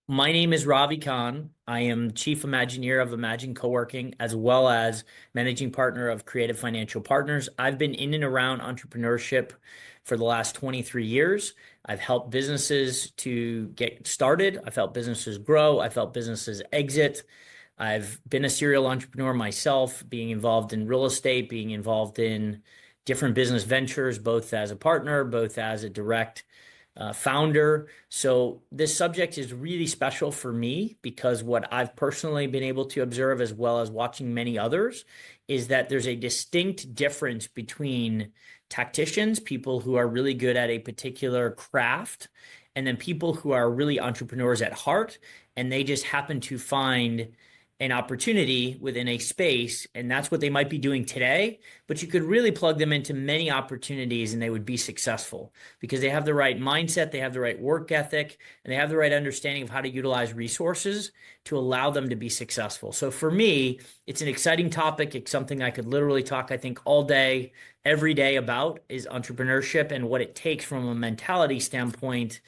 My name is Ravi Khan. I am Chief Imagineer of Imagine Coworking, as well as Managing Partner of Creative Financial Partners. I've been in and around entrepreneurship for the last 23 years. I've helped businesses to get started. I've helped businesses grow. I've helped businesses exit. I've been a serial entrepreneur myself, being involved in real estate, being involved in different business ventures, both as a partner, both as a direct founder. So this subject is really special for me because what I've personally been able to observe, as well as watching many others, is that there's a distinct difference between tacticians, people who are really good at a particular craft, and then people who are really entrepreneurs at heart, and they just happen to find an opportunity within a space, and that's what they might be doing today, but you could really plug them into many opportunities and they would be successful because they have the right mindset, they have the right work ethic, and they have the right understanding of how to utilize resources to allow them to be successful. So for me, it's an exciting topic. It's something I could literally talk, I think, all day, every day about is entrepreneurship and what it takes from a mentality standpoint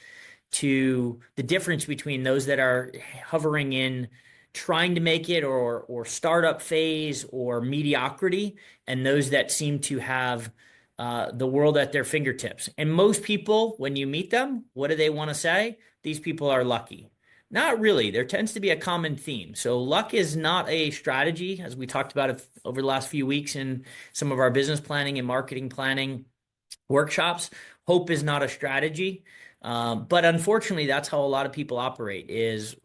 to the difference between those that are hovering in trying to make it or startup phase or mediocrity, and those that seem to have the world at their fingertips. And most people, when you meet them, what do they want to say? These people are lucky. Not really. There tends to be a common theme. So luck is not a strategy, as we talked about it over the last few weeks in some of our business planning and marketing planning workshops. Hope is not a strategy. But unfortunately, that's how a lot of people operate is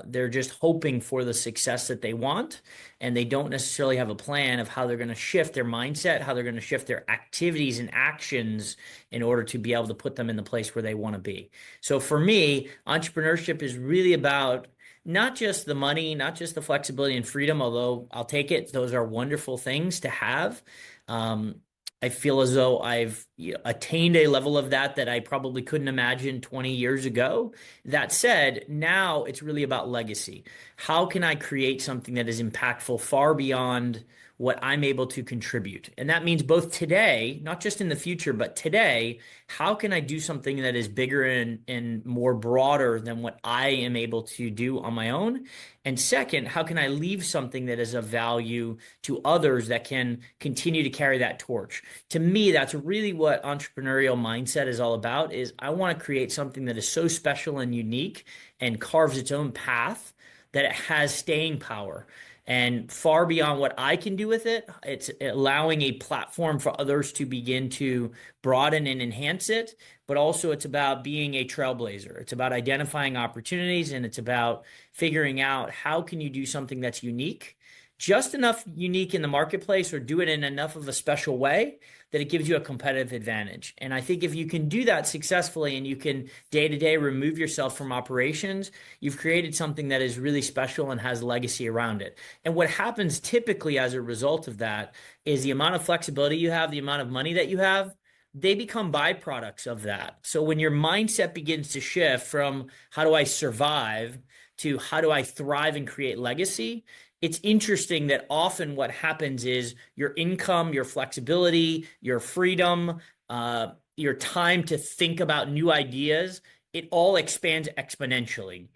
they're just hoping for the success that they want, and they don't necessarily have a plan of how they're going to shift their mindset, how they're going to shift their activities and actions in order to be able to put them in the place where they want to be. So for me, entrepreneurship is really about not just the money, not just the flexibility and freedom, although I'll take it. Those are wonderful things to have. Um, I feel as though I've attained a level of that I probably couldn't imagine 20 years ago. That said, now it's really about legacy. How can I create something that is impactful far beyond what I'm able to contribute? And that means both today, not just in the future, but today, how can I do something that is bigger and more broader than what I am able to do on my own? And second, how can I leave something that is of value to others that can continue to carry that torch? To me, that's really what entrepreneurial mindset is all about, is I want to create something that is so special and unique and carves its own path that it has staying power. And far beyond what I can do with it, it's allowing a platform for others to begin to broaden and enhance it. But also, it's about being a trailblazer. It's about identifying opportunities, and it's about figuring out how can you do something that's unique, just enough unique in the marketplace, or do it in enough of a special way that it gives you a competitive advantage. And I think if you can do that successfully and you can day to day remove yourself from operations, you've created something that is really special and has legacy around it. And what happens typically as a result of that is the amount of flexibility you have, the amount of money that you have, they become byproducts of that. So when your mindset begins to shift from how do I survive to how do I thrive and create legacy, it's interesting that often what happens is your income, your flexibility, your freedom, your time to think about new ideas, it all expands exponentially.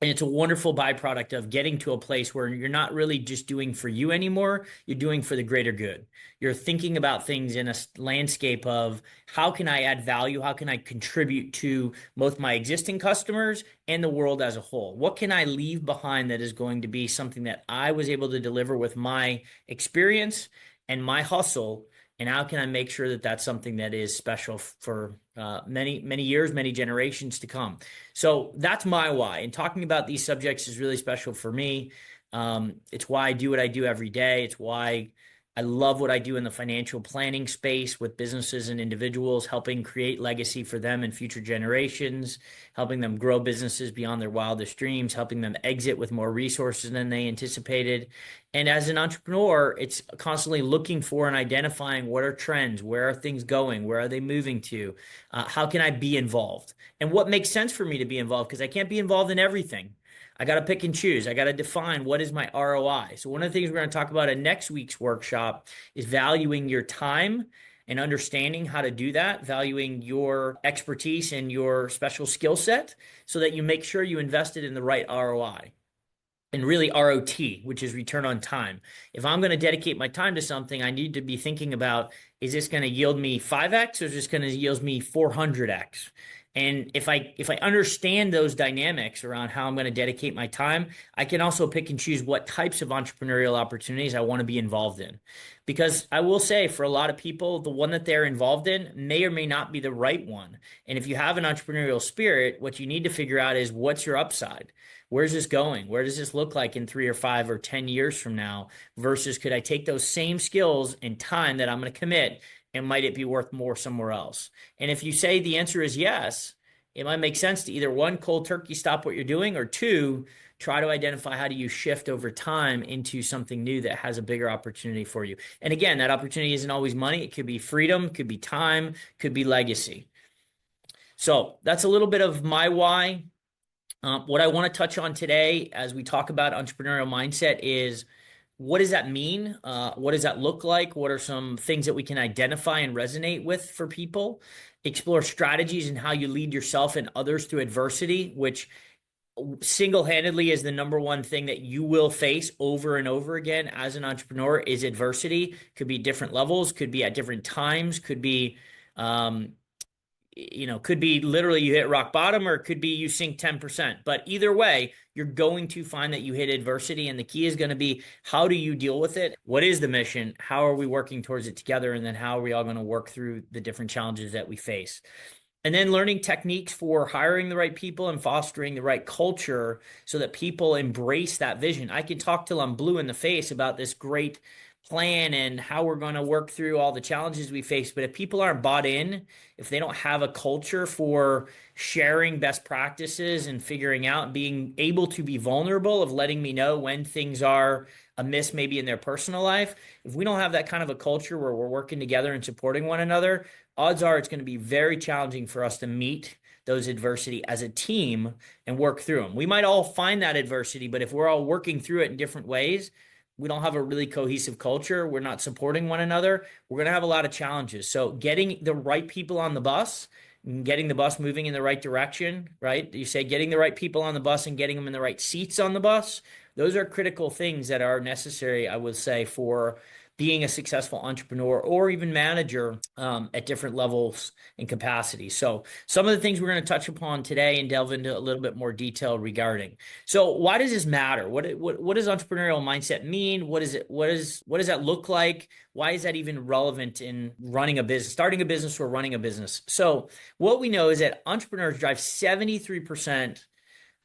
And it's a wonderful byproduct of getting to a place where you're not really just doing for you anymore, you're doing for the greater good. You're thinking about things in a landscape of how can I add value? How can I contribute to both my existing customers and the world as a whole? What can I leave behind that is going to be something that I was able to deliver with my experience and my hustle? And how can I make sure that that's something that is special for many, many years, many generations to come? So that's my why. And talking about these subjects is really special for me. It's why I do what I do every day. It's why I love what I do in the financial planning space with businesses and individuals, helping create legacy for them and future generations, helping them grow businesses beyond their wildest dreams, helping them exit with more resources than they anticipated. And as an entrepreneur, it's constantly looking for and identifying what are trends, where are things going, where are they moving to, how can I be involved, and what makes sense for me to be involved, because I can't be involved in everything. I got to pick and choose. I got to define what is my ROI. So one of the things we're going to talk about in next week's workshop is valuing your time and understanding how to do that, valuing your expertise and your special skill set so that you make sure you invest it in the right ROI. And really ROT, which is return on time. If I'm going to dedicate my time to something, I need to be thinking about, is this going to yield me 5x or is this going to yield me 400x? And if I understand those dynamics around how I'm going to dedicate my time, I can also pick and choose what types of entrepreneurial opportunities I want to be involved in. Because I will say, for a lot of people, the one that they're involved in may or may not be the right one. And if you have an entrepreneurial spirit, what you need to figure out is, what's your upside? Where's this going? Where does this look like in 3 or 5 or 10 years from now? Versus, could I take those same skills and time that I'm going to commit, and might it be worth more somewhere else? And if you say the answer is yes, it might make sense to either, one, cold turkey stop what you're doing, or two, try to identify how do you shift over time into something new that has a bigger opportunity for you. And again, that opportunity isn't always money. It could be freedom, could be time, could be legacy. So that's a little bit of my why. What I want to touch on today as we talk about entrepreneurial mindset is, what does that mean? What does that look like? What are some things that we can identify and resonate with for people? Explore strategies and how you lead yourself and others through adversity, which single-handedly is the number one thing that you will face over and over again as an entrepreneur, is adversity. Could be different levels, could be at different times, could be could be literally you hit rock bottom, or it could be you sink 10%. But either way, you're going to find that you hit adversity. And the key is going to be, how do you deal with it? What is the mission? How are we working towards it together? And then how are we all going to work through the different challenges that we face? And then learning techniques for hiring the right people and fostering the right culture so that people embrace that vision. I can talk till I'm blue in the face about this great plan and how we're going to work through all the challenges we face. But if people aren't bought in, if they don't have a culture for sharing best practices and figuring out, being able to be vulnerable, of letting me know when things are amiss maybe in their personal life, if we don't have that kind of a culture where we're working together and supporting one another, odds are it's going to be very challenging for us to meet those adversity as a team and work through them. We might all find that adversity, but if we're all working through it in different ways, we don't have a really cohesive culture, we're not supporting one another, we're going to have a lot of challenges. So getting the right people on the bus and getting the bus moving in the right direction, right? You say getting the right people on the bus and getting them in the right seats on the bus. Those are critical things that are necessary, I would say, for being a successful entrepreneur or even manager at different levels and capacities. So some of the things we're going to touch upon today and delve into a little bit more detail regarding. So why does this matter? What does entrepreneurial mindset mean? What is it? What does that look like? Why is that even relevant in running a business, starting a business or running a business? So what we know is that entrepreneurs drive 73%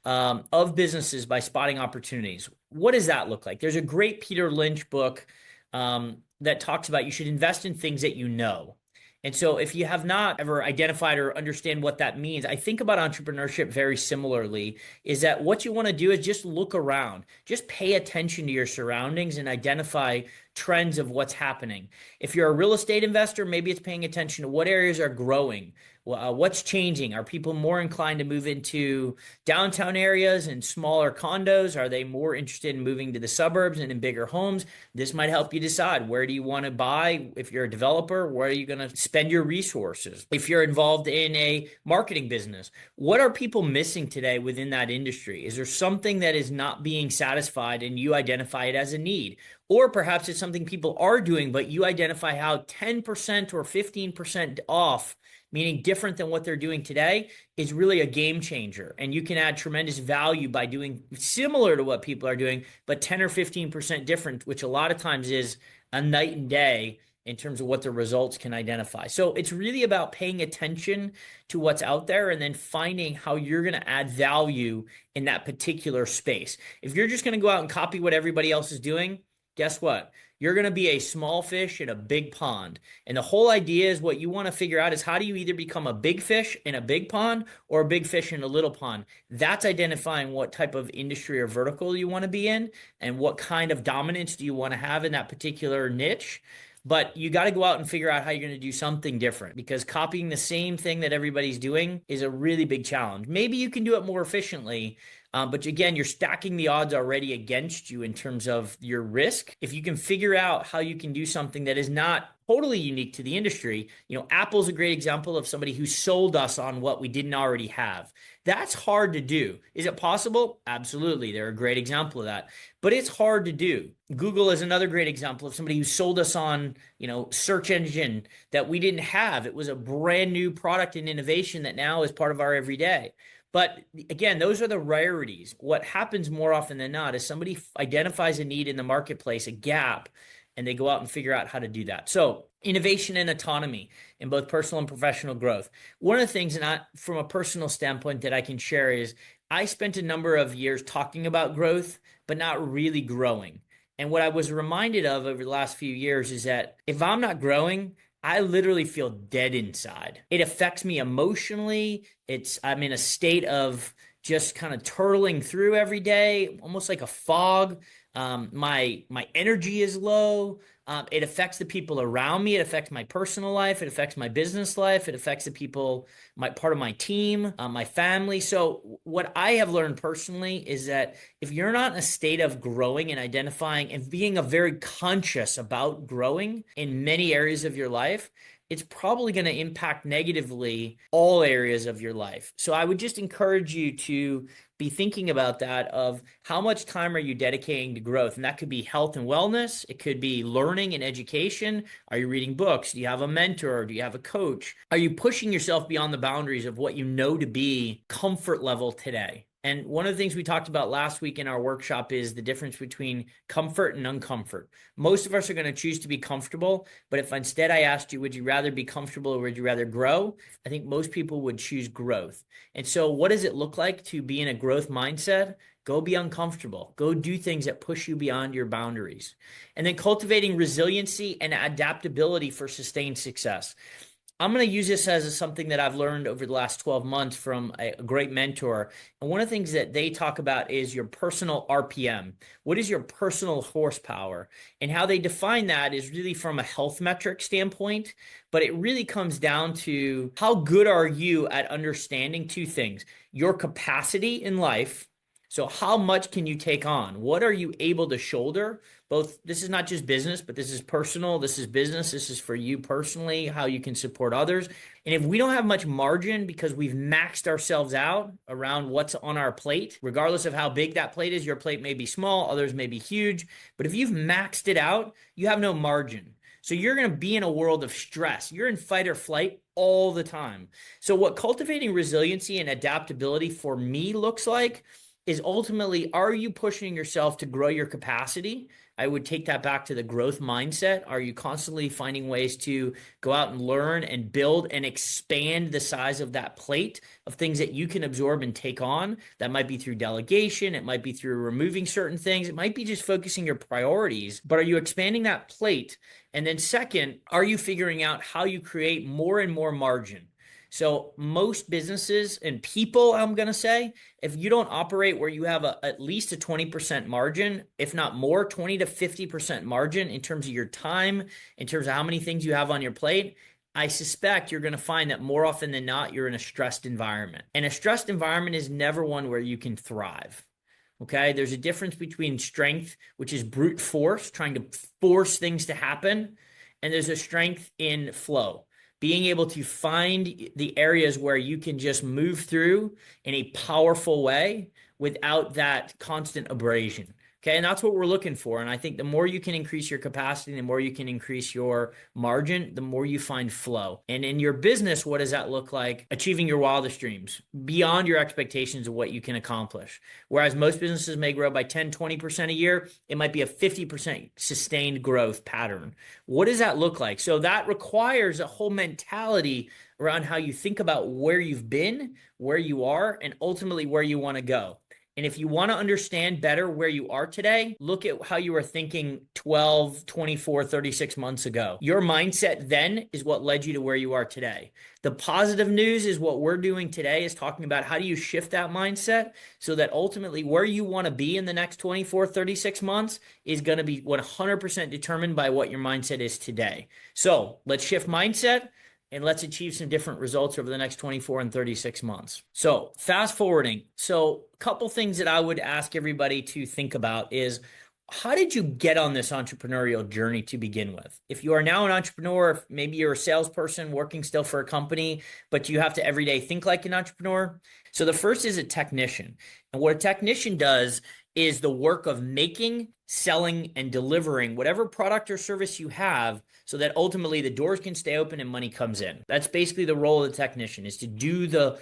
of businesses by spotting opportunities. What does that look like? There's a great Peter Lynch book that talks about you should invest in things that you know. And so if you have not ever identified or understand what that means, I think about entrepreneurship very similarly, is that what you want to do is just look around, just pay attention to your surroundings and identify trends of what's happening. If you're a real estate investor, maybe it's paying attention to what areas are growing. What's changing? Are people more inclined to move into downtown areas and smaller condos? Are they more interested in moving to the suburbs and in bigger homes? This might help you decide, where do you want to buy? If you're a developer, where are you going to spend your resources? If you're involved in a marketing business, what are people missing today within that industry? Is there something that is not being satisfied and you identify it as a need? Or perhaps it's something people are doing, but you identify how 10% or 15% off, meaning different than what they're doing today, is really a game changer. And you can add tremendous value by doing similar to what people are doing, but 10 or 15% different, which a lot of times is a night and day in terms of what the results can identify. So it's really about paying attention to what's out there and then finding how you're going to add value in that particular space. If you're just going to go out and copy what everybody else is doing, guess what? You're going to be a small fish in a big pond. And the whole idea is, what you want to figure out is, how do you either become a big fish in a big pond or a big fish in a little pond? That's identifying what type of industry or vertical you want to be in and what kind of dominance do you want to have in that particular niche. But you got to go out and figure out how you're going to do something different, because copying the same thing that everybody's doing is a really big challenge. Maybe you can do it more efficiently, But again, you're stacking the odds already against you in terms of your risk. If you can figure out how you can do something that is not totally unique to the industry, Apple's a great example of somebody who sold us on what we didn't already have. That's hard to do. Is it possible? Absolutely. They're a great example of that, but it's hard to do. Google is another great example of somebody who sold us on, search engine that we didn't have. It was a brand new product and innovation that now is part of our everyday. But again, those are the rarities. What happens more often than not is somebody identifies a need in the marketplace, a gap, and they go out and figure out how to do that. So innovation and autonomy in both personal and professional growth. One of the things, and from a personal standpoint, that I can share is I spent a number of years talking about growth, but not really growing. And what I was reminded of over the last few years is that if I'm not growing, I literally feel dead inside. It affects me emotionally. I'm in a state of just kind of turtling through every day, almost like a fog. My energy is low. It affects the people around me. It affects my personal life. It affects my business life. It affects the people, part of my team, my family. So what I have learned personally is that if you're not in a state of growing and identifying and being very conscious about growing in many areas of your life, it's probably going to impact negatively all areas of your life. So I would just encourage you to be thinking about that, of how much time are you dedicating to growth? And that could be health and wellness. It could be learning and education. Are you reading books? Do you have a mentor? Do you have a coach? Are you pushing yourself beyond the boundaries of what you know to be comfort level today? And one of the things we talked about last week in our workshop is the difference between comfort and uncomfort. Most of us are going to choose to be comfortable, but if instead I asked you, would you rather be comfortable or would you rather grow? I think most people would choose growth. And so what does it look like to be in a growth mindset? Go be uncomfortable. Go do things that push you beyond your boundaries. And then cultivating resiliency and adaptability for sustained success. I'm going to use this as something that I've learned over the last 12 months from a great mentor. And one of the things that they talk about is your personal RPM. What is your personal horsepower? And how they define that is really from a health metric standpoint, but it really comes down to how good are you at understanding two things: your capacity in life. So how much can you take on? What are you able to shoulder? Both, this is not just business, but this is personal. This is business. This is for you personally, how you can support others. And if we don't have much margin because we've maxed ourselves out around what's on our plate, regardless of how big that plate is, your plate may be small, others may be huge. But if you've maxed it out, you have no margin. So you're going to be in a world of stress. You're in fight or flight all the time. So what cultivating resiliency and adaptability for me looks like is ultimately, are you pushing yourself to grow your capacity? I would take that back to the growth mindset. Are you constantly finding ways to go out and learn and build and expand the size of that plate of things that you can absorb and take on? That might be through delegation. It might be through removing certain things. It might be just focusing your priorities, but are you expanding that plate? And then second, are you figuring out how you create more and more margin? So most businesses and people, I'm going to say, if you don't operate where you have at least a 20% margin, if not more, 20 to 50% margin in terms of your time, in terms of how many things you have on your plate, I suspect you're going to find that more often than not, you're in a stressed environment. And a stressed environment is never one where you can thrive. Okay, there's a difference between strength, which is brute force, trying to force things to happen, and there's a strength in flow. Being able to find the areas where you can just move through in a powerful way without that constant abrasion. Okay, and that's what we're looking for. And I think the more you can increase your capacity, the more you can increase your margin, the more you find flow. And in your business, what does that look like? Achieving your wildest dreams beyond your expectations of what you can accomplish. Whereas most businesses may grow by 10, 20% a year, it might be a 50% sustained growth pattern. What does that look like? So that requires a whole mentality around how you think about where you've been, where you are, and ultimately where you want to go. And if you want to understand better where you are today, look at how you were thinking 12, 24, 36 months ago. Your mindset then is what led you to where you are today. The positive news is what we're doing today is talking about how do you shift that mindset so that ultimately where you want to be in the next 24, 36 months is going to be 100% determined by what your mindset is today. So let's shift mindset. and let's achieve some different results over the next 24 and 36 months. So fast forwarding. So a couple things that I would ask everybody to think about is, how did you get on this entrepreneurial journey to begin with? If you are now an entrepreneur, maybe you're a salesperson working still for a company, but you have to every day think like an entrepreneur. So the first is a technician. And what a technician does is the work of making, selling, and delivering whatever product or service you have so that ultimately the doors can stay open and money comes in. That's basically the role of the technician, is to do the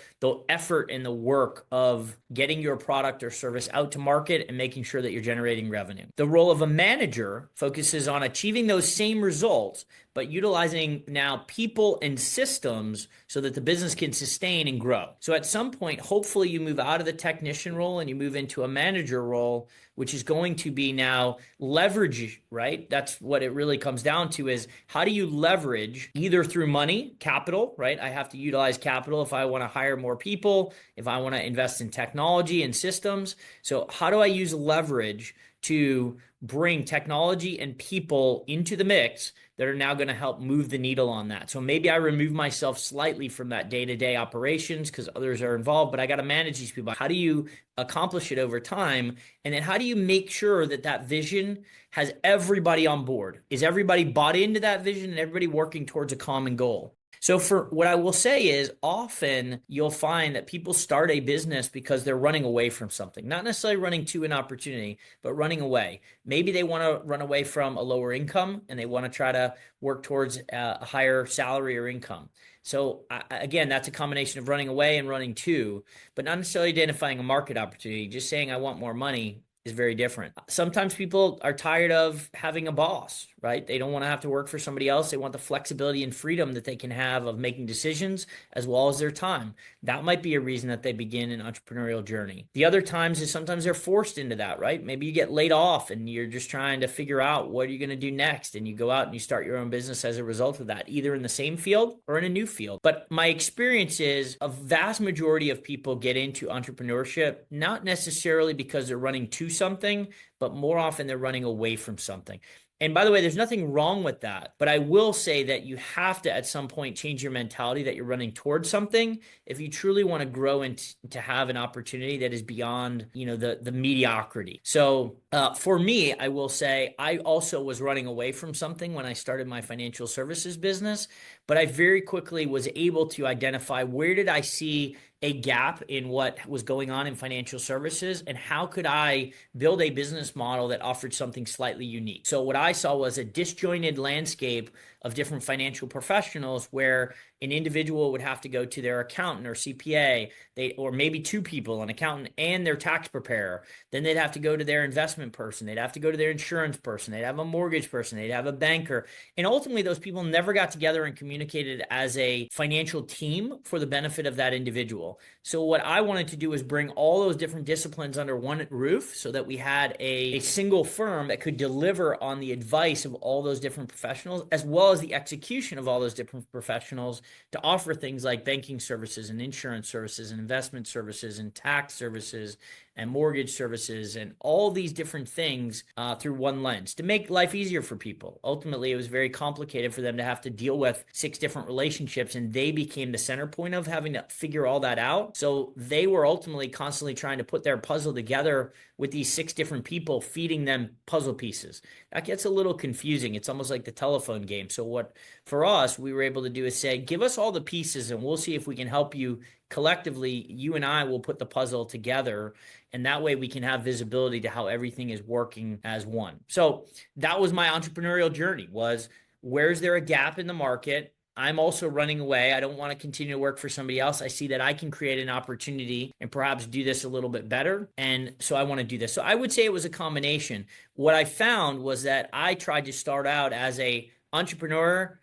effort and the work of getting your product or service out to market and making sure that you're generating revenue. The role of a manager focuses on achieving those same results, but utilizing now people and systems so that the business can sustain and grow. So at some point, hopefully you move out of the technician role and you move into a manager role, which is going to be now leverage, right? That's what it really comes down to, is how do you leverage either through money, capital, right? I have to utilize capital if I want to hire more people, if I want to invest in technology and systems. So how do I use leverage to bring technology and people into the mix that are now going to help move the needle on that? So maybe I remove myself slightly from that day-to-day operations because others are involved, but I got to manage these people. How do you accomplish it over time? And then how do you make sure that that vision has everybody on board? Is everybody bought into that vision and everybody working towards a common goal? So for what I will say is, often you'll find that people start a business because they're running away from something, not necessarily running to an opportunity, but running away. Maybe they want to run away from a lower income and they want to try to work towards a higher salary or income. So again, that's a combination of running away and running to, but not necessarily identifying a market opportunity. Just saying, I want more money is very different. Sometimes people are tired of having a boss, right? They don't want to have to work for somebody else. They want the flexibility and freedom that they can have of making decisions as well as their time. That might be a reason that they begin an entrepreneurial journey. The other times is sometimes they're forced into that, right? Maybe you get laid off and you're just trying to figure out what are you going to do next, and you go out and you start your own business as a result of that, either in the same field or in a new field. But my experience is a vast majority of people get into entrepreneurship not necessarily because they're running to something, but more often they're running away from something. And by the way, there's nothing wrong with that, but I will say that you have to at some point change your mentality that you're running towards something if you truly want to grow and to have an opportunity that is beyond, the mediocrity. So for me, I will say I also was running away from something when I started my financial services business, but I very quickly was able to identify, where did I see a gap in what was going on in financial services, and how could I build a business model that offered something slightly unique? So what I saw was a disjointed landscape of different financial professionals where an individual would have to go to their accountant or CPA, or maybe two people, an accountant and their tax preparer. Then they'd have to go to their investment person. They'd have to go to their insurance person. They'd have a mortgage person. They'd have a banker. And ultimately, those people never got together and communicated as a financial team for the benefit of that individual. So what I wanted to do was bring all those different disciplines under one roof so that we had a single firm that could deliver on the advice of all those different professionals, as well as the execution of all those different professionals, to offer things like banking services and insurance services and investment services and tax services and mortgage services and all these different things through one lens to make life easier for people. Ultimately, it was very complicated for them to have to deal with 6 different relationships, and they became the center point of having to figure all that out. So they were ultimately constantly trying to put their puzzle together with these 6 different people feeding them puzzle pieces. That gets a little confusing. It's almost like the telephone game. So what for us, we were able to do is say, give us all the pieces and we'll see if we can help you collectively. You and I will put the puzzle together, and that way we can have visibility to how everything is working as one. So that was my entrepreneurial journey, was where's there a gap in the market? I'm also running away. I don't want to continue to work for somebody else. I see that I can create an opportunity and perhaps do this a little bit better. And so I want to do this. So I would say it was a combination. What I found was that I tried to start out as a entrepreneur,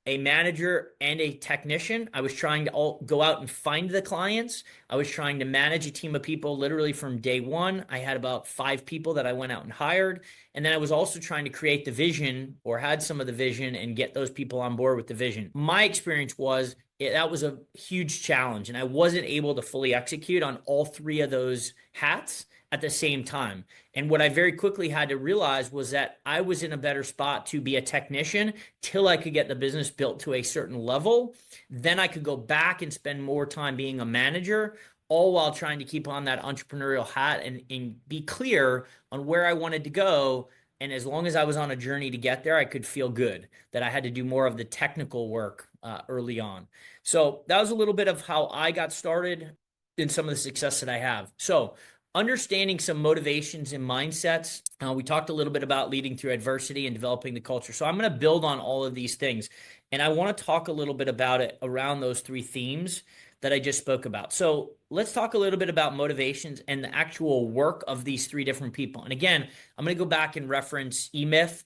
a manager, and a technician. I was trying to go out and find the clients. I was trying to manage a team of people literally from day one. I had about 5 people that I went out and hired. And then I was also trying to create the vision, or had some of the vision, and get those people on board with the vision. My experience was that was a huge challenge, and I wasn't able to fully execute on all 3 of those hats at the same time. And what I very quickly had to realize was that I was in a better spot to be a technician till I could get the business built to a certain level. Then I could go back and spend more time being a manager, all while trying to keep on that entrepreneurial hat and be clear on where I wanted to go. And as long as I was on a journey to get there, I could feel good that I had to do more of the technical work early on. So that was a little bit of how I got started in some of the success that I have. So understanding some motivations and mindsets. We talked a little bit about leading through adversity and developing the culture. So I'm going to build on all of these things. And I want to talk a little bit about it around those three themes that I just spoke about. So let's talk a little bit about motivations and the actual work of these three different people. And again, I'm going to go back and reference eMyth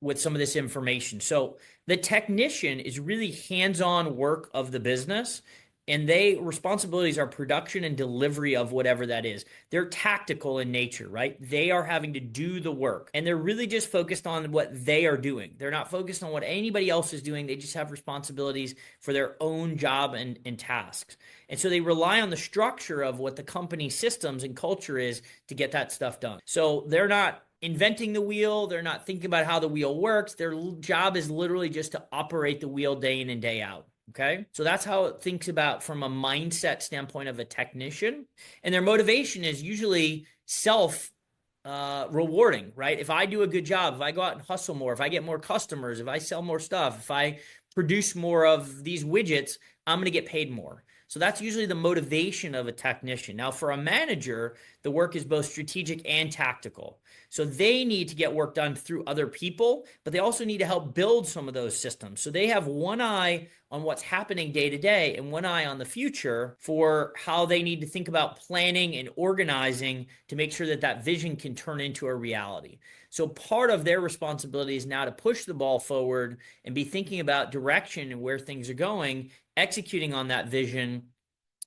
with some of this information. So the technician is really hands-on work of the business, and responsibilities are production and delivery of whatever that is. They're tactical in nature, right? They are having to do the work, and they're really just focused on what they are doing. They're not focused on what anybody else is doing. They just have responsibilities for their own job and tasks. And so they rely on the structure of what the company's systems and culture is to get that stuff done. So they're not inventing the wheel. They're not thinking about how the wheel works. Their job is literally just to operate the wheel day in and day out. Okay, so that's how it thinks about from a mindset standpoint of a technician. And their motivation is usually self rewarding, right? If I do a good job, if I go out and hustle more, if I get more customers, if I sell more stuff, if I produce more of these widgets, I'm going to get paid more. So that's usually the motivation of a technician. Now, for a manager, the work is both strategic and tactical. So they need to get work done through other people, but they also need to help build some of those systems. So they have one eye on what's happening day to day and one eye on the future for how they need to think about planning and organizing to make sure that that vision can turn into a reality. So part of their responsibility is now to push the ball forward and be thinking about direction and where things are going, executing on that vision,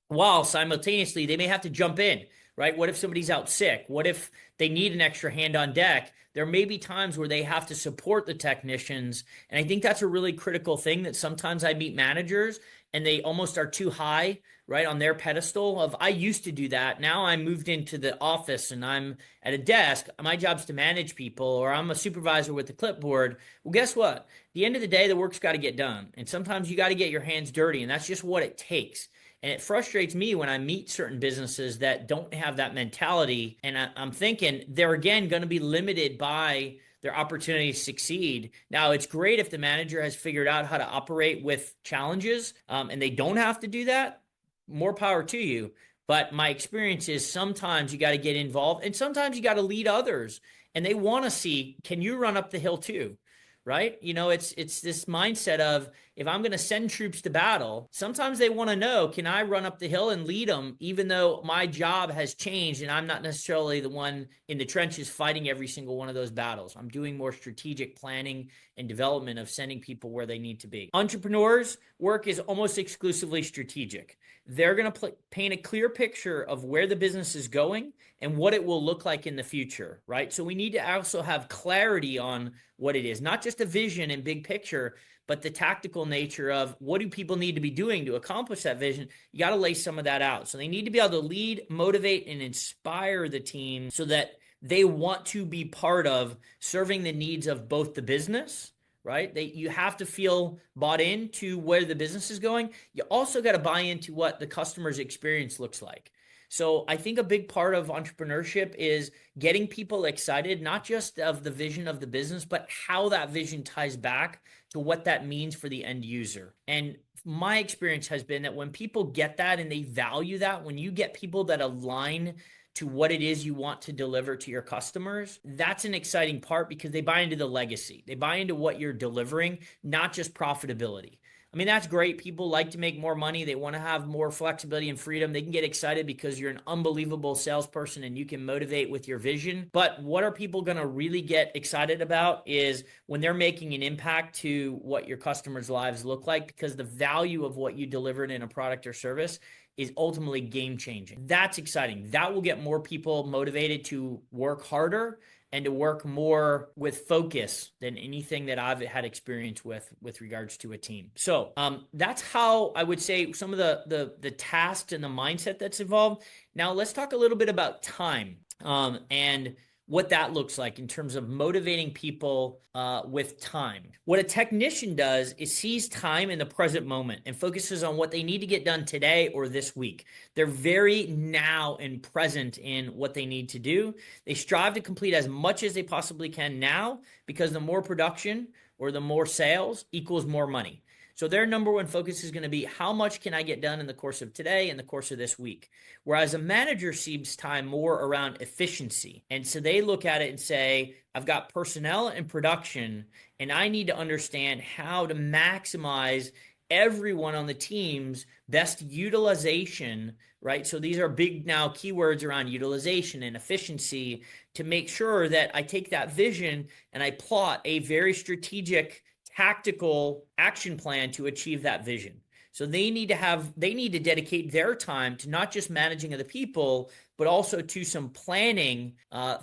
while simultaneously they may have to jump in, right? What if somebody's out sick? What if they need an extra hand on deck? There may be times where they have to support the technicians. And I think that's a really critical thing that sometimes I meet managers and they almost are too high, right, on their pedestal of, I used to do that. Now I moved into the office and I'm at a desk. My job's to manage people, or I'm a supervisor with the clipboard. Well, guess what? At the end of the day, the work's got to get done. And sometimes you got to get your hands dirty, and that's just what it takes. And it frustrates me when I meet certain businesses that don't have that mentality. And I'm thinking they're, again, going to be limited by their opportunity to succeed. Now, it's great if the manager has figured out how to operate with challenges and they don't have to do that. More power to you. But my experience is sometimes you got to get involved and sometimes you got to lead others. And they want to see, can you run up the hill too? Right? You know, it's this mindset of, if I'm going to send troops to battle, sometimes they want to know, can I run up the hill and lead them, even though my job has changed and I'm not necessarily the one in the trenches fighting every single one of those battles. I'm doing more strategic planning and development of sending people where they need to be. Entrepreneurs' work is almost exclusively strategic. They're going to paint a clear picture of where the business is going and what it will look like in the future, right? So we need to also have clarity on what it is, not just a vision and big picture, but the tactical nature of what do people need to be doing to accomplish that vision. You got to lay some of that out. So they need to be able to lead, motivate, and inspire the team so that they want to be part of serving the needs of both the business, right? You have to feel bought into where the business is going. You also got to buy into what the customer's experience looks like. So I think a big part of entrepreneurship is getting people excited, not just of the vision of the business, but how that vision ties back to what that means for the end user. And my experience has been that when people get that and they value that, when you get people that align to what it is you want to deliver to your customers, that's an exciting part because they buy into the legacy. They buy into what you're delivering, not just profitability. I mean, that's great. People like to make more money. They want to have more flexibility and freedom. They can get excited because you're an unbelievable salesperson and you can motivate with your vision. But what are people going to really get excited about is when they're making an impact to what your customers' lives look like, because the value of what you delivered in a product or service is ultimately game changing. That's exciting. That will get more people motivated to work harder and to work more with focus than anything that I've had experience with regards to a team. So that's how I would say some of the tasks and the mindset that's involved. Now let's talk a little bit about time and what that looks like in terms of motivating people with time. What a technician does is sees time in the present moment and focuses on what they need to get done today or this week. They're very now and present in what they need to do. They strive to complete as much as they possibly can now, because the more production or the more sales equals more money. So their number one focus is going to be, how much can I get done in the course of today, in the course of this week? Whereas a manager sees time more around efficiency. And so they look at it and say, I've got personnel and production, and I need to understand how to maximize everyone on the team's best utilization, right? So these are big now keywords around utilization and efficiency, to make sure that I take that vision and I plot a very strategic tactical action plan to achieve that vision. So they need to dedicate their time to not just managing other people, but also to some planning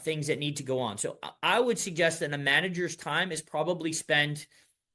things that need to go on. So I would suggest that a manager's time is probably spent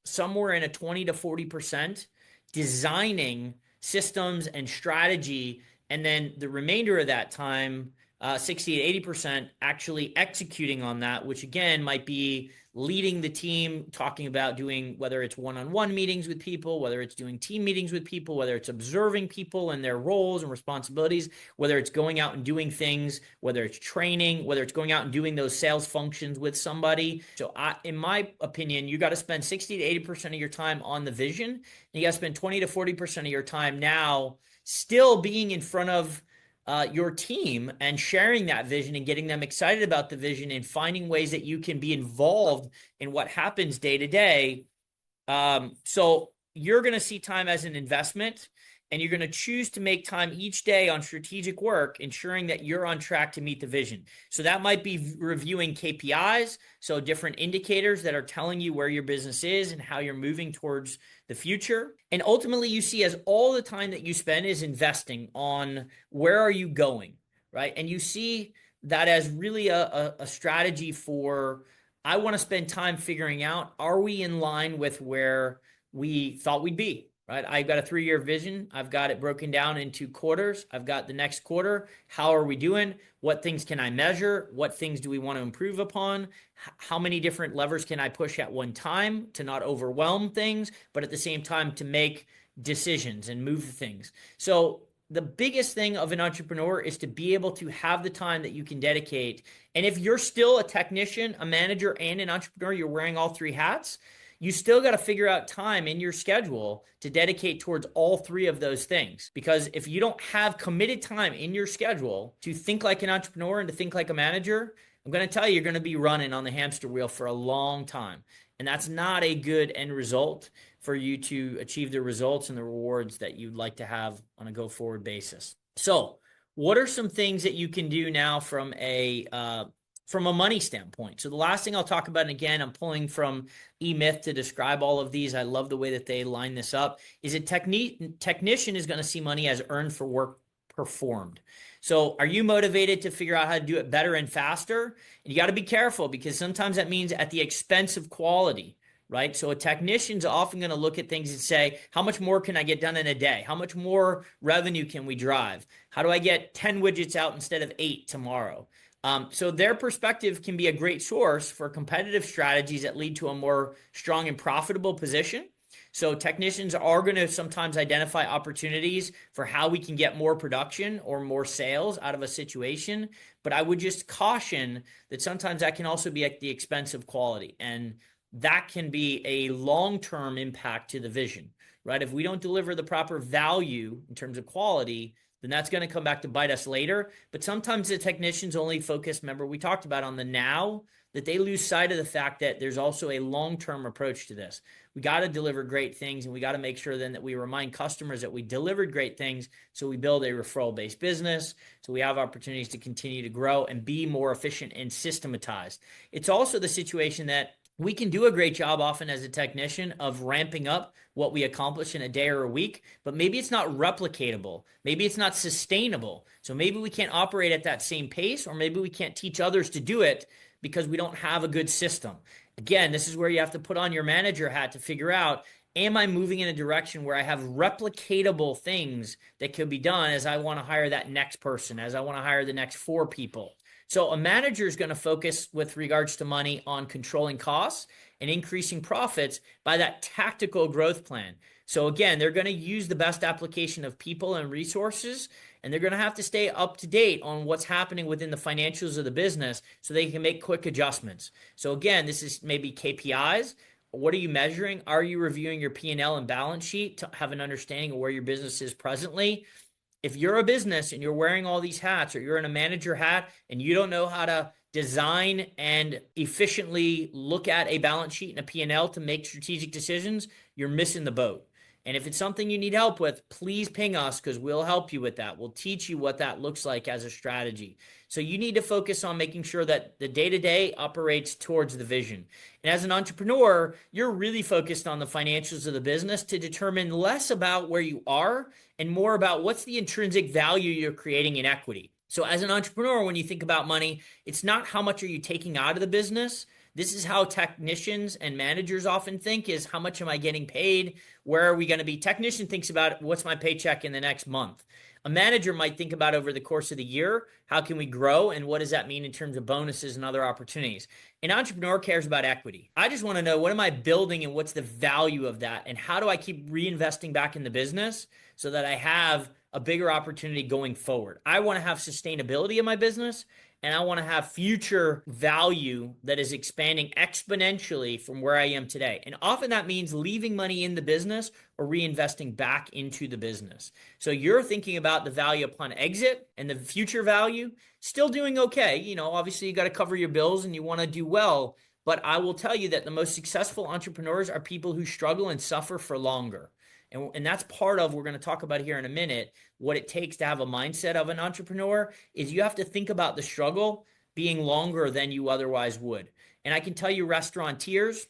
somewhere in a 20 to 40% designing systems and strategy, and then the remainder of that time, 60 to 80%, actually executing on that, which again might be leading the team, talking about doing, whether it's one-on-one meetings with people, whether it's doing team meetings with people, whether it's observing people and their roles and responsibilities, whether it's going out and doing things, whether it's training, whether it's going out and doing those sales functions with somebody. So in my opinion, you got to spend 60 to 80% of your time on the vision, and you got to spend 20 to 40% of your time now still being in front of your team and sharing that vision and getting them excited about the vision and finding ways that you can be involved in what happens day to day. So you're going to see time as an investment, and you're going to choose to make time each day on strategic work, ensuring that you're on track to meet the vision. So that might be reviewing KPIs, so different indicators that are telling you where your business is and how you're moving towards the future. And ultimately, you see as all the time that you spend is investing on where are you going, right? And you see that as really a strategy for, I want to spend time figuring out, are we in line with where we thought we'd be? Right? I've got a 3-year vision. I've got it broken down into quarters. I've got the next quarter. How are we doing? What things can I measure? What things do we want to improve upon? How many different levers can I push at one time to not overwhelm things, but at the same time to make decisions and move things? So the biggest thing of an entrepreneur is to be able to have the time that you can dedicate. And if you're still a technician, a manager, and an entrepreneur, you're wearing all 3 hats, you still got to figure out time in your schedule to dedicate towards all 3 of those things. Because if you don't have committed time in your schedule to think like an entrepreneur and to think like a manager, I'm going to tell you, you're going to be running on the hamster wheel for a long time. And that's not a good end result for you to achieve the results and the rewards that you'd like to have on a go-forward basis. So what are some things that you can do now from a money standpoint? So the last thing I'll talk about, and again, I'm pulling from eMyth to describe all of these. I love the way that they line this up, is a technician is going to see money as earned for work performed. So are you motivated to figure out how to do it better and faster? And you got to be careful, because sometimes that means at the expense of quality, right? So a technician's often going to look at things and say, how much more can I get done in a day? How much more revenue can we drive? How do I get 10 widgets out instead of 8 tomorrow? So their perspective can be a great source for competitive strategies that lead to a more strong and profitable position. So technicians are going to sometimes identify opportunities for how we can get more production or more sales out of a situation. But I would just caution that sometimes that can also be at the expense of quality. And that can be a long-term impact to the vision, right? If we don't deliver the proper value in terms of quality, then that's going to come back to bite us later. But sometimes the technicians only focus, remember we talked about on the now, that they lose sight of the fact that there's also a long-term approach to this. We got to deliver great things, and we got to make sure then that we remind customers that we delivered great things, so we build a referral-based business, so we have opportunities to continue to grow and be more efficient and systematized. It's also the situation that we can do a great job often as a technician of ramping up what we accomplish in a day or a week, but maybe it's not replicatable. Maybe it's not sustainable. So maybe we can't operate at that same pace, or maybe we can't teach others to do it because we don't have a good system. Again, this is where you have to put on your manager hat to figure out, am I moving in a direction where I have replicatable things that could be done as I want to hire that next person, as I want to hire the next 4 people? So a manager is going to focus with regards to money on controlling costs and increasing profits by that tactical growth plan. So again, they're going to use the best application of people and resources, and they're going to have to stay up to date on what's happening within the financials of the business so they can make quick adjustments. So again, this is maybe KPIs. What are you measuring? Are you reviewing your P&L and balance sheet to have an understanding of where your business is presently? If you're a business and you're wearing all these hats, or you're in a manager hat and you don't know how to design and efficiently look at a balance sheet and a P&L to make strategic decisions, you're missing the boat. And if it's something you need help with, please ping us because we'll help you with that. We'll teach you what that looks like as a strategy. So you need to focus on making sure that the day-to-day operates towards the vision. And as an entrepreneur, you're really focused on the financials of the business to determine less about where you are and more about what's the intrinsic value you're creating in equity. So as an entrepreneur, when you think about money, it's not how much are you taking out of the business. This is how technicians and managers often think, is how much am I getting paid? Where are we going to be? Technician thinks about what's my paycheck in the next month. A manager might think about over the course of the year, how can we grow and what does that mean in terms of bonuses and other opportunities? An entrepreneur cares about equity. I just want to know, what am I building and what's the value of that? And how do I keep reinvesting back in the business so that I have a bigger opportunity going forward? I want to have sustainability in my business, and I want to have future value that is expanding exponentially from where I am today. And often that means leaving money in the business or reinvesting back into the business. So you're thinking about the value upon exit and the future value, still doing okay. You know, obviously you got to cover your bills and you want to do well. But I will tell you that the most successful entrepreneurs are people who struggle and suffer for longer. And that's part of, we're going to talk about here in a minute, what it takes to have a mindset of an entrepreneur is you have to think about the struggle being longer than you otherwise would. And I can tell you, restaurateurs,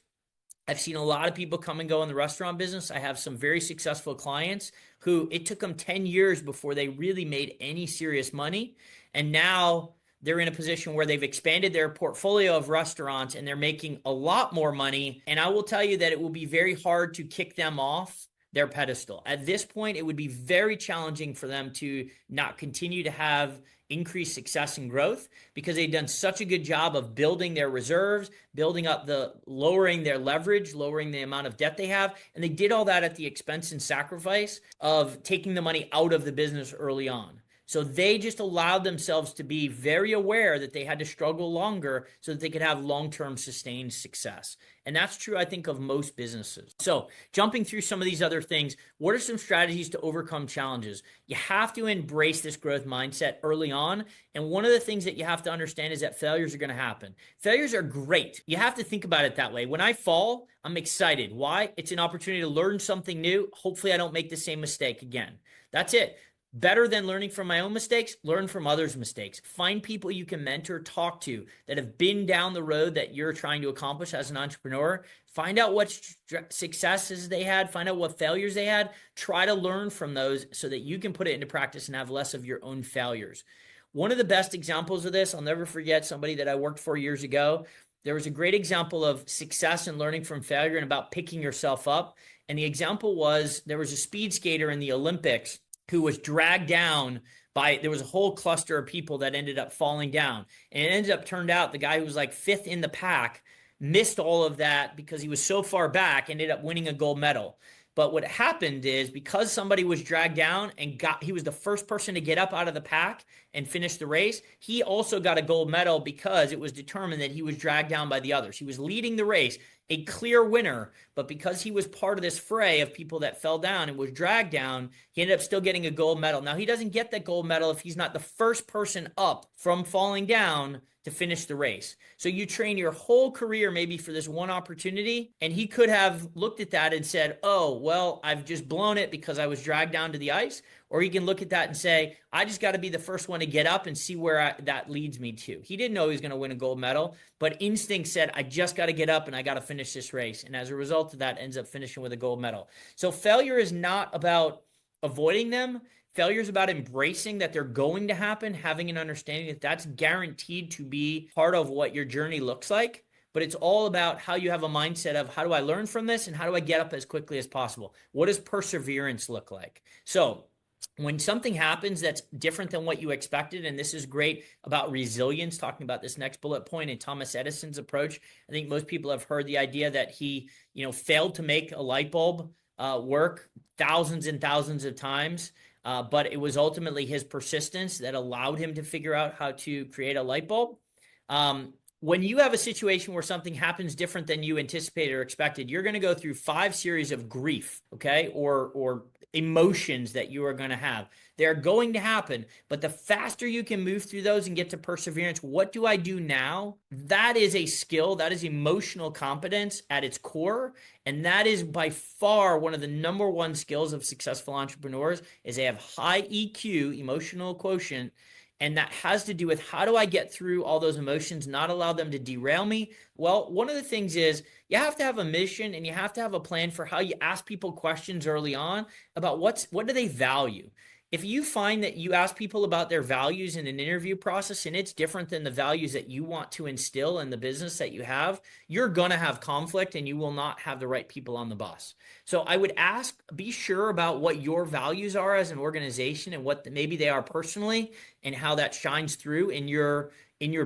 I've seen a lot of people come and go in the restaurant business. I have some very successful clients who it took them 10 years before they really made any serious money. And now they're in a position where they've expanded their portfolio of restaurants and they're making a lot more money. And I will tell you that it will be very hard to kick them off their pedestal. At this point, it would be very challenging for them to not continue to have increased success and growth because they've done such a good job of building their reserves, building up lowering their leverage, lowering the amount of debt they have. And they did all that at the expense and sacrifice of taking the money out of the business early on. So they just allowed themselves to be very aware that they had to struggle longer so that they could have long-term sustained success. And that's true, I think, of most businesses. So jumping through some of these other things, what are some strategies to overcome challenges? You have to embrace this growth mindset early on. And one of the things that you have to understand is that failures are going to happen. Failures are great. You have to think about it that way. When I fall, I'm excited. Why? It's an opportunity to learn something new. Hopefully I don't make the same mistake again. That's it. Better than learning from my own mistakes, learn from others' mistakes. Find people you can mentor, talk to that have been down the road that you're trying to accomplish as an entrepreneur. Find out what successes they had, find out what failures they had. Try to learn from those so that you can put it into practice and have less of your own failures. One of the best examples of this, I'll never forget somebody that I worked for years ago. There was a great example of success and learning from failure and about picking yourself up. And the example was, there was a speed skater in the Olympics who was dragged down by, there was a whole cluster of people that ended up falling down. And it ended up turned out the guy who was like 5th in the pack missed all of that because he was so far back, ended up winning a gold medal. But what happened is, because somebody was dragged down and he was the first person to get up out of the pack and finish the race, he also got a gold medal because it was determined that he was dragged down by the others. He was leading the race, a clear winner, but because he was part of this fray of people that fell down and was dragged down, he ended up still getting a gold medal. Now, he doesn't get that gold medal if he's not the first person up from falling down to finish the race. So you train your whole career maybe for this one opportunity, and he could have looked at that and said, oh, well, I've just blown it because I was dragged down to the ice. Or he can look at that and say, I just got to be the first one to get up and see where that leads me to. He didn't know he was going to win a gold medal, but instinct said, I just got to get up and I got to finish this race. And as a result of that, ends up finishing with a gold medal. So failure is not about avoiding them. Failure is about embracing that they're going to happen, having an understanding that that's guaranteed to be part of what your journey looks like. But it's all about how you have a mindset of how do I learn from this and how do I get up as quickly as possible? What does perseverance look like? So when something happens that's different than what you expected, and this is great about resilience, talking about this next bullet point in Thomas Edison's approach. I think most people have heard the idea that he, failed to make a light bulb work thousands and thousands of times. But it was ultimately his persistence that allowed him to figure out how to create a light bulb. When you have a situation where something happens different than you anticipated or expected, you're going to go through 5 series of grief, okay, or emotions that you are going to have. They're going to happen, but the faster you can move through those and get to perseverance, what do I do now? That is a skill. That is emotional competence at its core. And that is by far one of the number one skills of successful entrepreneurs is they have high EQ, emotional quotient. And that has to do with how do I get through all those emotions, not allow them to derail me? Well, one of the things is you have to have a mission and you have to have a plan for how you ask people questions early on about what do they value. If you find that you ask people about their values in an interview process and it's different than the values that you want to instill in the business that you have, you're going to have conflict and you will not have the right people on the bus. So I would be sure about what your values are as an organization and what maybe they are personally and how that shines through in your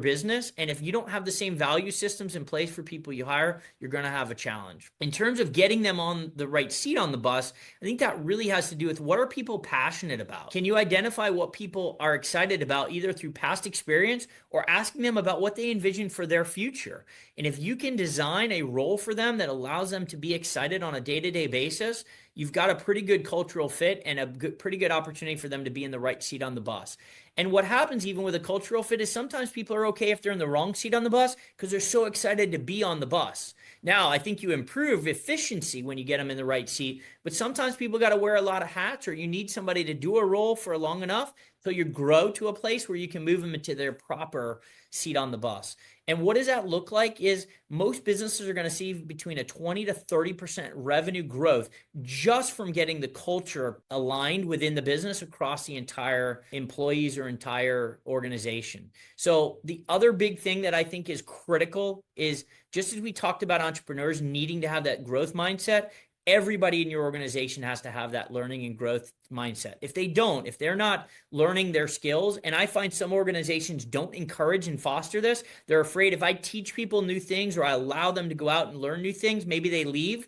business. And if you don't have the same value systems in place for people you hire, you're going to have a challenge. In terms of getting them on the right seat on the bus, I think that really has to do with what are people passionate about? Can you identify what people are excited about either through past experience or asking them about what they envision for their future? And if you can design a role for them that allows them to be excited on a day-to-day basis, you've got a pretty good cultural fit and a pretty good opportunity for them to be in the right seat on the bus. And what happens even with a cultural fit is sometimes people are okay if they're in the wrong seat on the bus because they're so excited to be on the bus. Now, I think you improve efficiency when you get them in the right seat, but sometimes people got to wear a lot of hats or you need somebody to do a role for long enough so you grow to a place where you can move them into their proper seat on the bus. And what does that look like is most businesses are going to see between a 20 to 30% revenue growth just from getting the culture aligned within the business across the entire employees or entire organization. So the other big thing that I think is critical is just as we talked about entrepreneurs needing to have that growth mindset, everybody in your organization has to have that learning and growth mindset. If they're not learning their skills, and I find some organizations don't encourage and foster this, they're afraid if I teach people new things or I allow them to go out and learn new things, maybe they leave.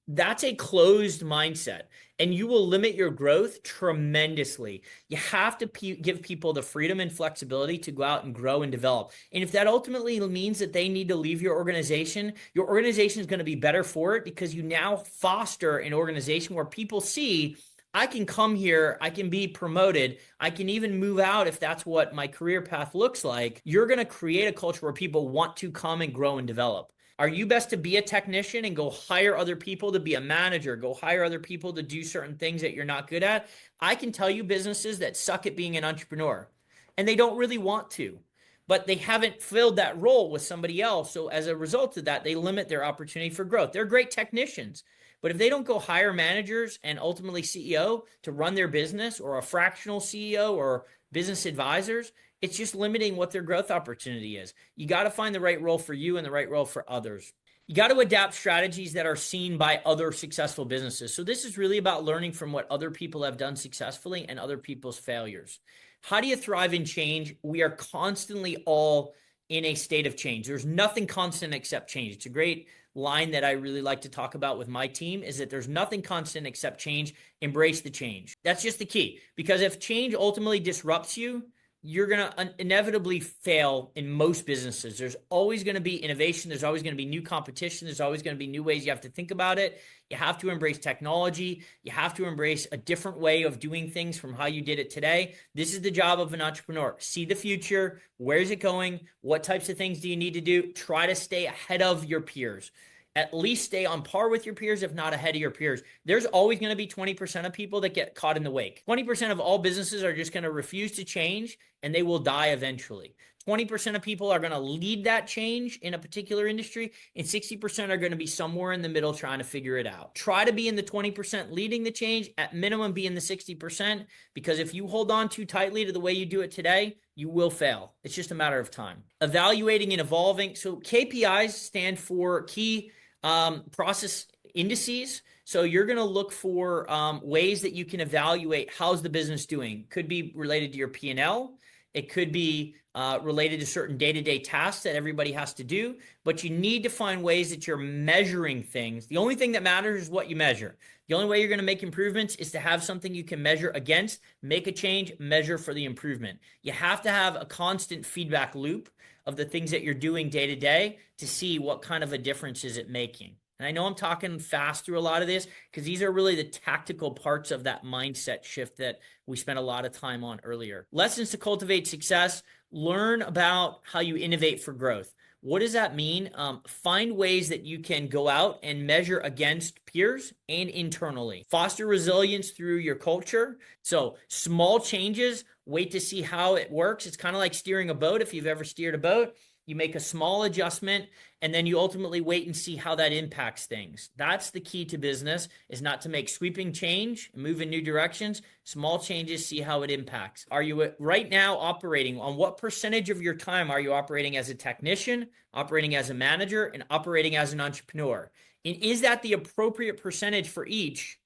That's a closed mindset and you will limit your growth tremendously. You have to give people the freedom and flexibility to go out and grow and develop. And if that ultimately means that they need to leave your organization is going to be better for it because you now foster an organization where people see I can come here, I can be promoted, I can even move out if that's what my career path looks like. You're going to create a culture where people want to come and grow and develop. Are you best to be a technician and go hire other people to be a manager, go hire other people to do certain things that you're not good at? I can tell you businesses that suck at being an entrepreneur and they don't really want to, but they haven't filled that role with somebody else. So as a result of that, they limit their opportunity for growth. They're great technicians, but if they don't go hire managers and ultimately CEO to run their business or a fractional CEO or business advisors, it's just limiting what their growth opportunity is. You got to find the right role for you and the right role for others. You got to adapt strategies that are seen by other successful businesses. So this is really about learning from what other people have done successfully and other people's failures. How do you thrive in change? We are constantly all in a state of change. There's nothing constant except change. It's a great line that I really like to talk about with my team is that there's nothing constant except change. Embrace the change. That's just the key. Because if change ultimately disrupts you, you're going to inevitably fail in most businesses. There's always going to be innovation. There's always going to be new competition. There's always going to be new ways you have to think about it. You have to embrace technology. You have to embrace a different way of doing things from how you did it today. This is the job of an entrepreneur. See the future. Where is it going? What types of things do you need to do? Try to stay ahead of your peers. at least stay on par with your peers, if not ahead of your peers. There's always going to be 20% of people that get caught in the wake. 20% of all businesses are just going to refuse to change, and they will die eventually. 20% of people are going to lead that change in a particular industry, and 60% are going to be somewhere in the middle trying to figure it out. Try to be in the 20% leading the change, at minimum be in the 60%, because if you hold on too tightly to the way you do it today, you will fail. It's just a matter of time. Evaluating and evolving. So KPIs stand for key process indices. So you're going to look for ways that you can evaluate how's the business doing. Could be related to your P&L. It could be related to certain day-to-day tasks that everybody has to do, but you need to find ways that you're measuring things. The only thing that matters is what you measure. The only way you're going to make improvements is to have something you can measure against, make a change, measure for the improvement. You have to have a constant feedback loop of the things that you're doing day to day to see what kind of a difference is it making. And I know I'm talking fast through a lot of this because these are really the tactical parts of that mindset shift that we spent a lot of time on earlier. Lessons to cultivate success. Learn about how you innovate for growth. What does that mean? Find ways that you can go out and measure against peers and internally. Foster resilience through your culture. So small changes, wait to see how it works. It's kind of like steering a boat. If you've ever steered a boat, you make a small adjustment and then you ultimately wait and see how that impacts things. That's the key to business, is not to make sweeping change and move in new directions. Small changes, see how it impacts. Are you right now operating on what percentage of your time are you operating as a technician, operating as a manager, and operating as an entrepreneur? And is that the appropriate percentage for each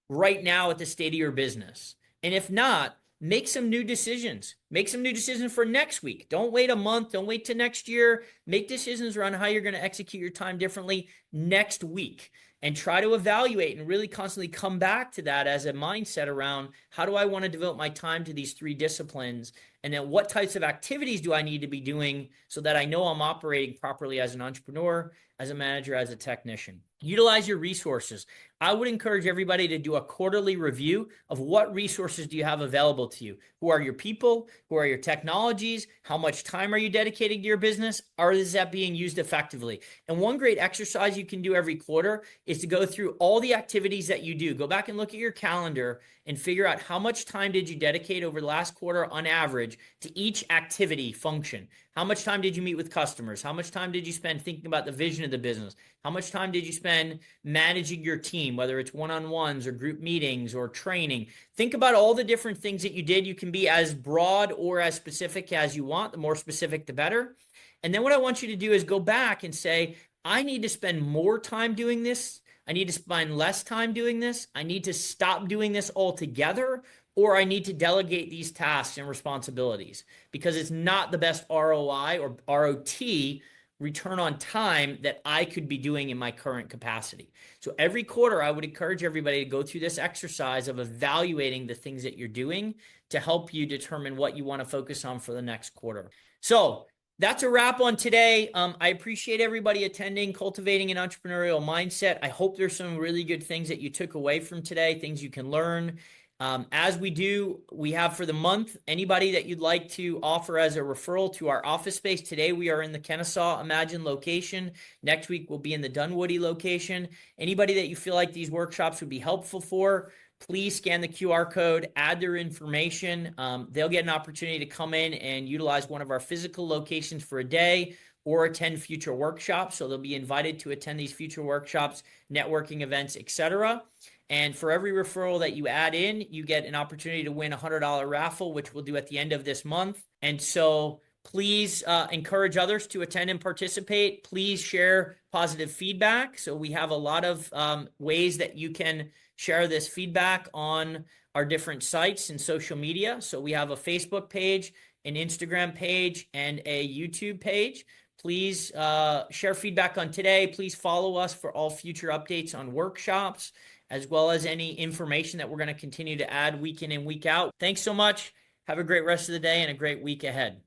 right now at the state of your business? And if not, make some new decisions. Make some new decisions for next week. Don't wait a month. Don't wait till next year. Make decisions around how you're going to execute your time differently next week. And try to evaluate and really constantly come back to that as a mindset around, how do I want to devote my time to these three disciplines? And then what types of activities do I need to be doing so that I know I'm operating properly as an entrepreneur, as a manager, as a technician? Utilize your resources. I would encourage everybody to do a quarterly review of what resources do you have available to you. Who are your people? Who are your technologies? How much time are you dedicating to your business? Is that being used effectively? And one great exercise you can do every quarter is to go through all the activities that you do. Go back and look at your calendar and figure out how much time did you dedicate over the last quarter on average to each activity function. How much time did you meet with customers? How much time did you spend thinking about the vision of the business? How much time did you spend managing your team, whether it's one-on-ones or group meetings or training? Think about all the different things that you did. You can be as broad or as specific as you want. The more specific, the better. And then what I want you to do is go back and say, I need to spend more time doing this. I need to spend less time doing this. I need to stop doing this altogether, or I need to delegate these tasks and responsibilities, because it's not the best ROI or ROT, return on time, that I could be doing in my current capacity. So every quarter, I would encourage everybody to go through this exercise of evaluating the things that you're doing to help you determine what you want to focus on for the next quarter. So that's a wrap on today. I appreciate everybody attending Cultivating an Entrepreneurial Mindset. I hope there's some really good things that you took away from today, things you can learn. As we do, we have for the month, anybody that you'd like to offer as a referral to our office space. Today, we are in the Kennesaw Imagine location. Next week, we'll be in the Dunwoody location. Anybody that you feel like these workshops would be helpful for, please scan the QR code, add their information. They'll get an opportunity to come in and utilize one of our physical locations for a day or attend future workshops. So they'll be invited to attend these future workshops, networking events, etc. And for every referral that you add in, you get an opportunity to win a $100 raffle, which we'll do at the end of this month. And so please encourage others to attend and participate. Please share positive feedback. So we have a lot of ways that you can share this feedback on our different sites and social media. So we have a Facebook page, an Instagram page, and a YouTube page. Please share feedback on today. Please follow us for all future updates on workshops, as well as any information that we're going to continue to add week in and week out. Thanks so much. Have a great rest of the day and a great week ahead.